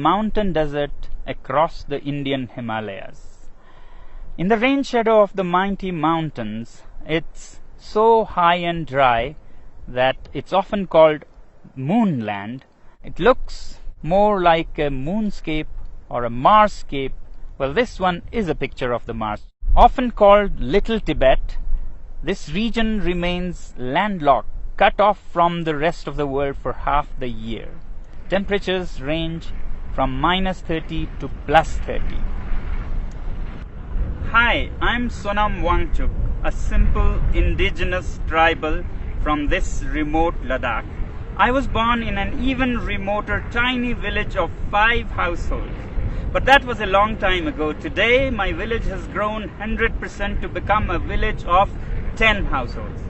mountain desert across the Indian Himalayas. In the rain shadow of the mighty mountains, it's so high and dry that it's often called moonland. It looks more like a moonscape or a Marscape. Well, this one is a picture of the Mars. Often called Little Tibet, this region remains landlocked, cut off from the rest of the world for half the year. Temperatures range from -30 to +30. Hi, I'm Sonam Wangchuk, a simple indigenous tribal from this remote Ladakh. I was born in an even remoter tiny village of 5 households. But that was a long time ago. Today, my village has grown 100% to become a village of 10 households.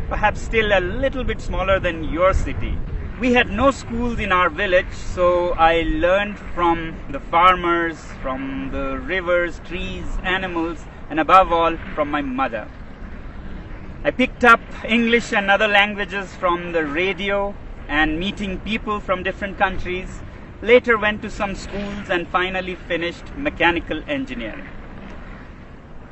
Perhaps still a little bit smaller than your city. We had no schools in our village, so I learned from the farmers, from the rivers, trees, animals, and above all, from my mother. I picked up English and other languages from the radio and meeting people from different countries. Later went to some schools and finally finished mechanical engineering.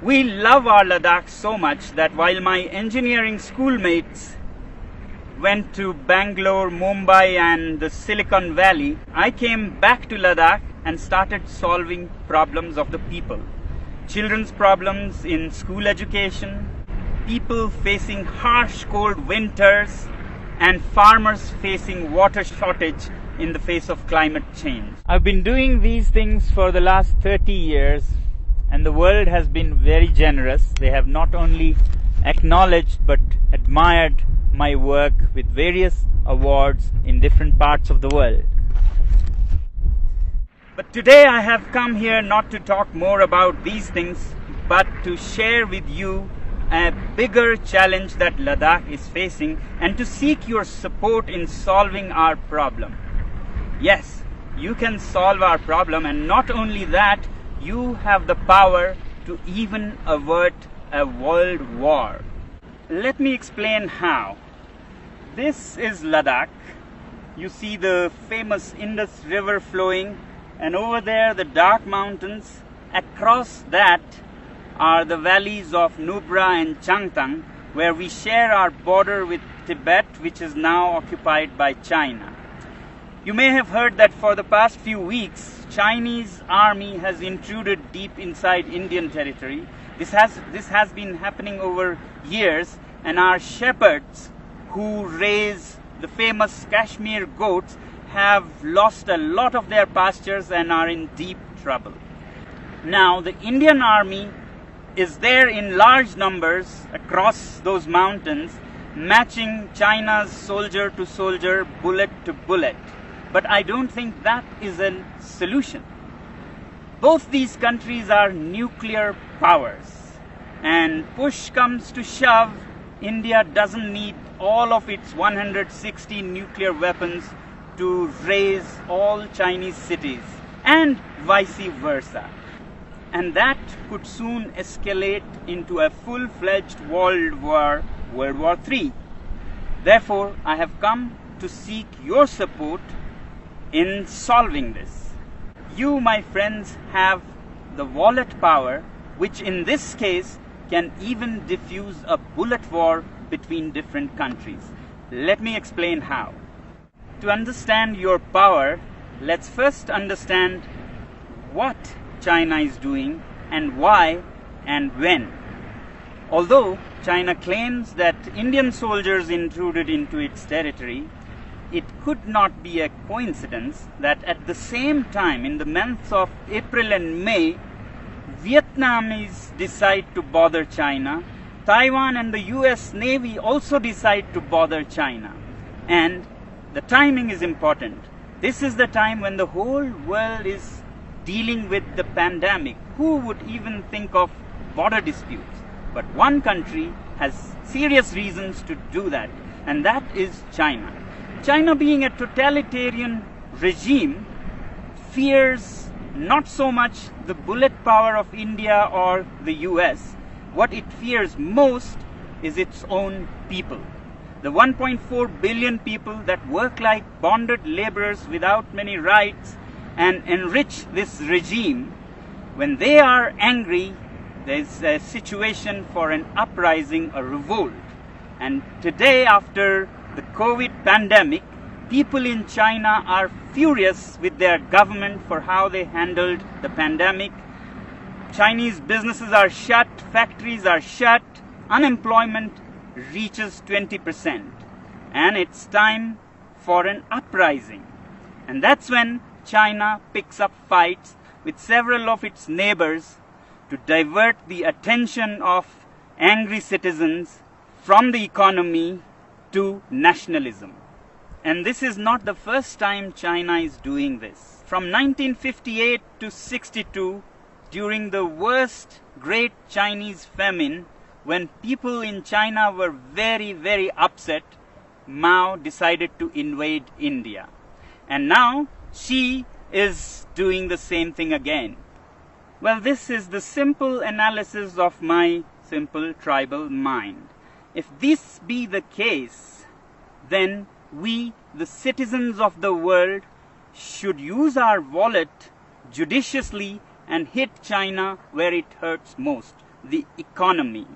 We love our Ladakh so much that while my engineering schoolmates went to Bangalore, Mumbai and the Silicon Valley, I came back to Ladakh and started solving problems of the people. Children's problems in school education, people facing harsh cold winters, and farmers facing water shortage in the face of climate change. I've been doing these things for the last 30 years and the world has been very generous. They have not only acknowledged but admired my work with various awards in different parts of the world. But today I have come here not to talk more about these things, but to share with you a bigger challenge that Ladakh is facing and to seek your support in solving our problem. Yes, you can solve our problem, and not only that, you have the power to even avert a world war. Let me explain how. This is Ladakh. You see the famous Indus River flowing, and over there the dark mountains. Across that are the valleys of Nubra and Changtang, where we share our border with Tibet, which is now occupied by China. You may have heard that for the past few weeks, Chinese army has intruded deep inside Indian territory. This has been happening over years, and our shepherds who raise the famous Kashmir goats have lost a lot of their pastures and are in deep trouble. Now, the Indian army is there in large numbers across those mountains, matching China's soldier to soldier, bullet to bullet. But I don't think that is a solution. Both these countries are nuclear powers, and push comes to shove, India doesn't need all of its 160 nuclear weapons to raise all Chinese cities, and vice versa. And that could soon escalate into a full-fledged world war, World War III. Therefore, I have come to seek your support in solving this. You, my friends, have the wallet power, which in this case can even diffuse a bullet war between different countries. Let me explain how. To understand your power, let's first understand what China is doing and why and when. Although China claims that Indian soldiers intruded into its territory, it could not be a coincidence that at the same time, in the months of April and May, Vietnamese decide to bother China. Taiwan and the US Navy also decide to bother China. And the timing is important. This is the time when the whole world is dealing with the pandemic. Who would even think of border disputes? But one country has serious reasons to do that, and that is China. China, being a totalitarian regime, fears not so much the bullet power of India or the US. What it fears most is its own people. The 1.4 billion people that work like bonded laborers without many rights and enrich this regime, when they are angry, there's a situation for an uprising, a revolt. And today, after the COVID pandemic, people in China are furious with their government for how they handled the pandemic. Chinese businesses are shut, factories are shut, unemployment reaches 20%. And it's time for an uprising. And that's when China picks up fights with several of its neighbors to divert the attention of angry citizens from the economy to nationalism. And this is not the first time China is doing this. From 1958 to 62, during the worst Great Chinese Famine, when people in China were very, very upset, Mao decided to invade India. And now Xi is doing the same thing again. Well, this is the simple analysis of my simple tribal mind. If this be the case, then we, the citizens of the world, should use our wallet judiciously and hit China where it hurts most, the economy.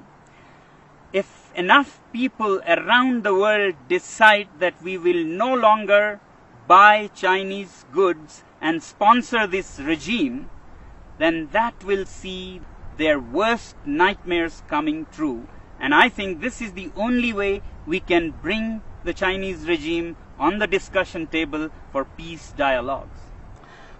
If enough people around the world decide that we will no longer buy Chinese goods and sponsor this regime, then that will see their worst nightmares coming true. And I think this is the only way we can bring the Chinese regime on the discussion table for peace dialogues.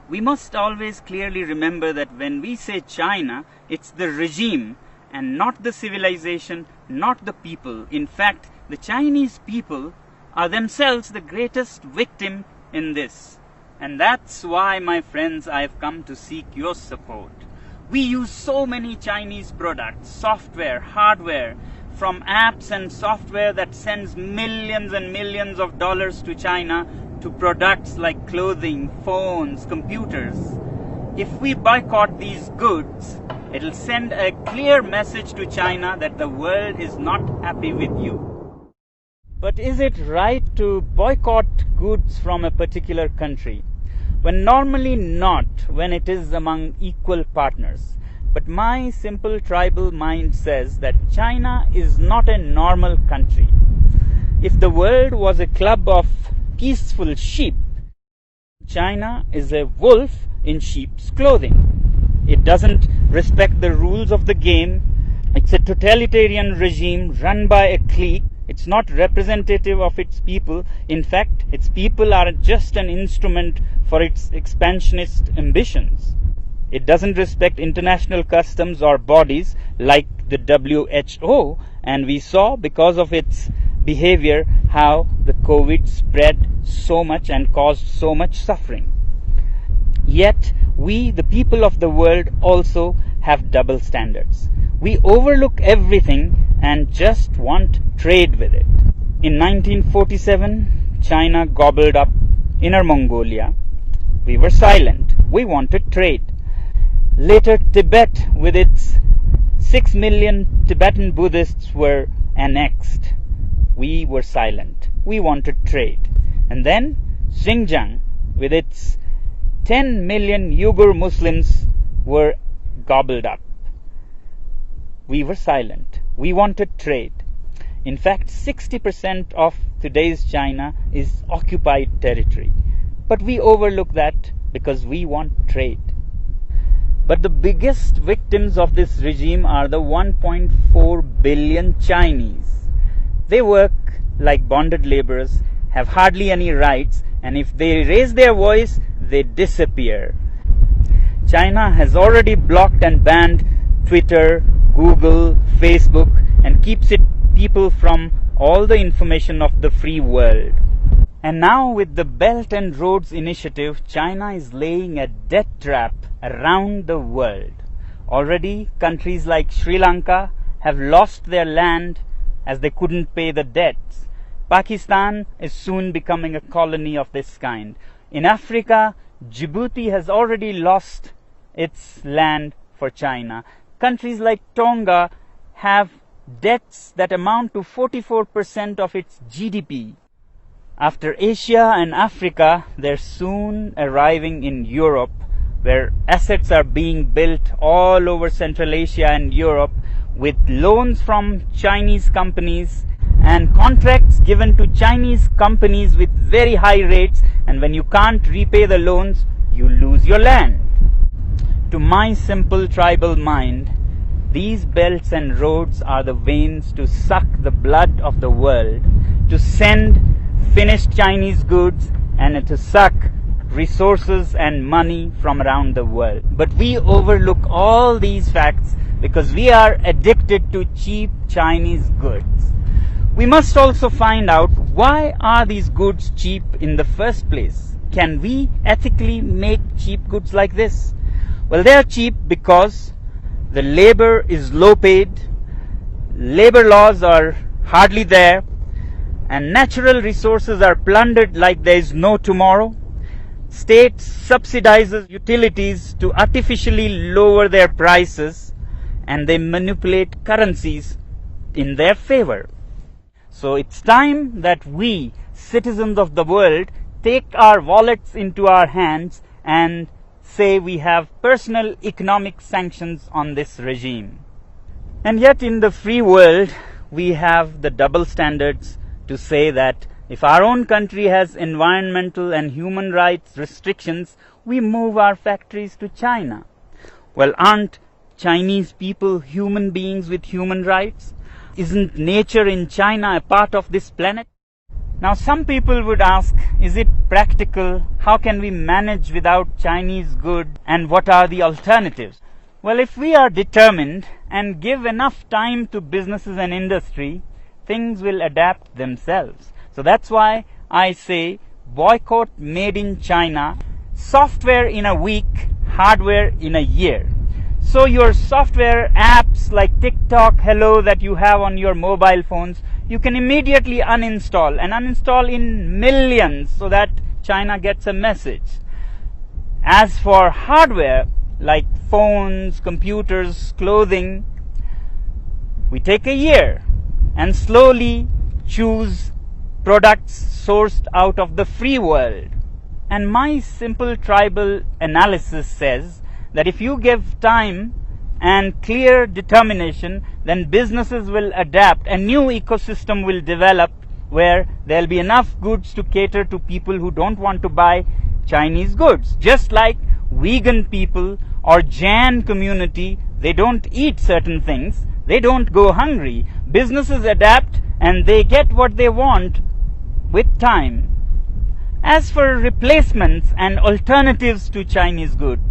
We must always clearly remember that when we say China, it's the regime and not the civilization, not the people. In fact, the Chinese people are themselves the greatest victim in this. And that's why, my friends, I've come to seek your support. We use so many Chinese products, software, hardware, from apps and software that sends millions and millions of dollars to China to products like clothing, phones, computers. If we boycott these goods, it'll send a clear message to China that the world is not happy with you. But is it right to boycott goods from a particular country? When normally not, when it is among equal partners. But my simple tribal mind says that China is not a normal country. If the world was a club of peaceful sheep, China is a wolf in sheep's clothing. It doesn't respect the rules of the game. It's a totalitarian regime run by a clique. It's not representative of its people. In fact, its people are just an instrument for its expansionist ambitions. It doesn't respect international customs or bodies like the WHO, and we saw because of its behavior how the COVID spread so much and caused so much suffering. Yet, we, the people of the world, also have double standards. We overlook everything and just want trade with it. In 1947, China gobbled up Inner Mongolia. We were silent. We wanted trade. Later, Tibet, with its 6 million Tibetan Buddhists, were annexed. We were silent. We wanted trade. And then Xinjiang, with its 10 million Uyghur Muslims, were gobbled up. We were silent. We wanted trade. In fact, 60% of today's China is occupied territory. But we overlook that because we want trade. But the biggest victims of this regime are the 1.4 billion Chinese. They work like bonded laborers, have hardly any rights, and if they raise their voice, they disappear. China has already blocked and banned Twitter, Google, Facebook, and keeps its people from all the information of the free world. And now with the Belt and Roads Initiative, China is laying a debt trap around the world. Already, countries like Sri Lanka have lost their land as they couldn't pay the debts. Pakistan is soon becoming a colony of this kind. In Africa, Djibouti has already lost its land for China. Countries like Tonga have debts that amount to 44% of its GDP. After Asia and Africa, they're soon arriving in Europe, where assets are being built all over Central Asia and Europe with loans from Chinese companies and contracts given to Chinese companies with very high rates, and when you can't repay the loans, you lose your land. To my simple tribal mind, these belts and roads are the veins to suck the blood of the world, to send finished Chinese goods and to suck resources and money from around the world. But we overlook all these facts because we are addicted to cheap Chinese goods. We must also find out, why are these goods cheap in the first place? Can we ethically make cheap goods like this? Well, they are cheap because the labor is low paid, labor laws are hardly there, and natural resources are plundered like there is no tomorrow. State subsidizes utilities to artificially lower their prices, and they manipulate currencies in their favor. So it's time that we, citizens of the world, take our wallets into our hands and say we have personal economic sanctions on this regime. And yet in the free world, we have the double standards to say that if our own country has environmental and human rights restrictions, we move our factories to China. Well, aren't Chinese people human beings with human rights? Isn't nature in China a part of this planet? Now some people would ask, is it practical? How can we manage without Chinese goods, and what are the alternatives? Well, if we are determined and give enough time to businesses and industry, things will adapt themselves. So that's why I say boycott made in China, software in a week, hardware in a year. So your software apps like TikTok, Hello that you have on your mobile phones, you can immediately uninstall and uninstall in millions so that China gets a message. As for hardware like phones, computers, clothing, we take a year and slowly choose products sourced out of the free world. And my simple tribal analysis says that if you give time and clear determination, then businesses will adapt. A new ecosystem will develop where there'll be enough goods to cater to people who don't want to buy Chinese goods. Just like vegan people or Jain community, they don't eat certain things, they don't go hungry. Businesses adapt and they get what they want with time. As for replacements and alternatives to Chinese goods,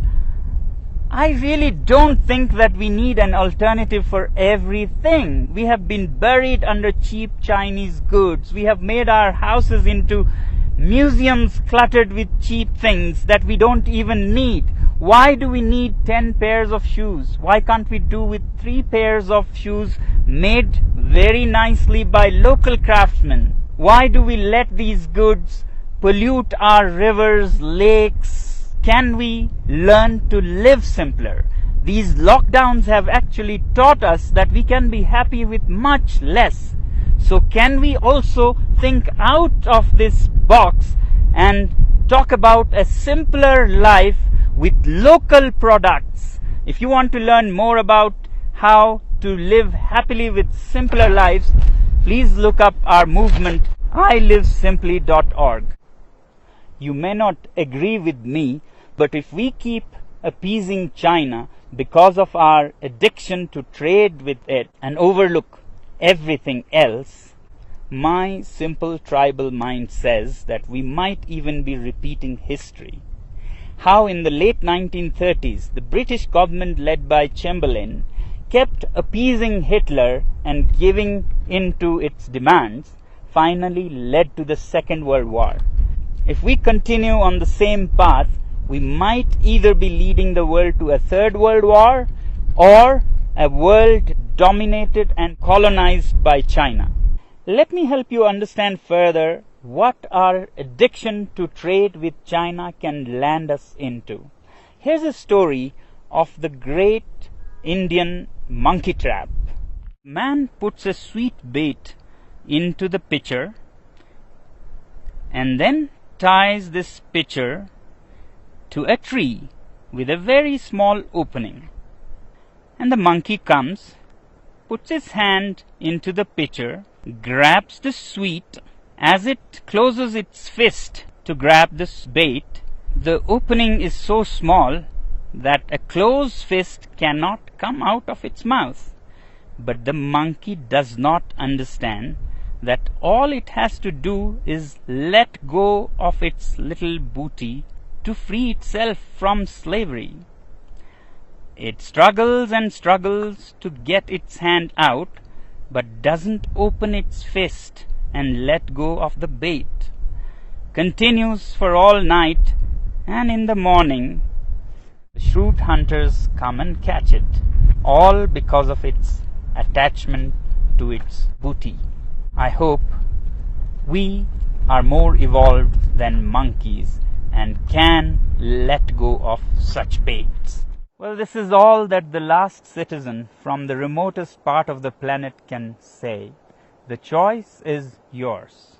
I really don't think that we need an alternative for everything. We have been buried under cheap Chinese goods. We have made our houses into museums cluttered with cheap things that we don't even need. Why do we need 10 pairs of shoes? Why can't we do with 3 pairs of shoes made very nicely by local craftsmen? Why do we let these goods pollute our rivers, lakes? Can we learn to live simpler? These lockdowns have actually taught us that we can be happy with much less. So can we also think out of this box and talk about a simpler life with local products? If you want to learn more about how to live happily with simpler lives, please look up our movement, ilivesimply.org. You may not agree with me, but if we keep appeasing China because of our addiction to trade with it and overlook everything else, my simple tribal mind says that we might even be repeating history. How in the late 1930s, the British government led by Chamberlain kept appeasing Hitler and giving in to its demands, finally led to the Second World War. If we continue on the same path, we might either be leading the world to a third world war or a world dominated and colonized by China. Let me help you understand further what our addiction to trade with China can land us into. Here's a story of the great Indian monkey trap. Man puts a sweet bait into the pitcher and then ties this pitcher to a tree with a very small opening. And the monkey comes, puts his hand into the pitcher, grabs the sweet. As it closes its fist to grab this bait, the opening is so small that a closed fist cannot come out of its mouth. But the monkey does not understand that all it has to do is let go of its little booty to free itself from slavery. It struggles and struggles to get its hand out, but doesn't open its fist and let go of the bait. Continues for all night, and in the morning the shrewd hunters come and catch it, all because of its attachment to its booty. I hope we are more evolved than monkeys and can let go of such baits. Well, this is all that the last citizen from the remotest part of the planet can say. The choice is yours.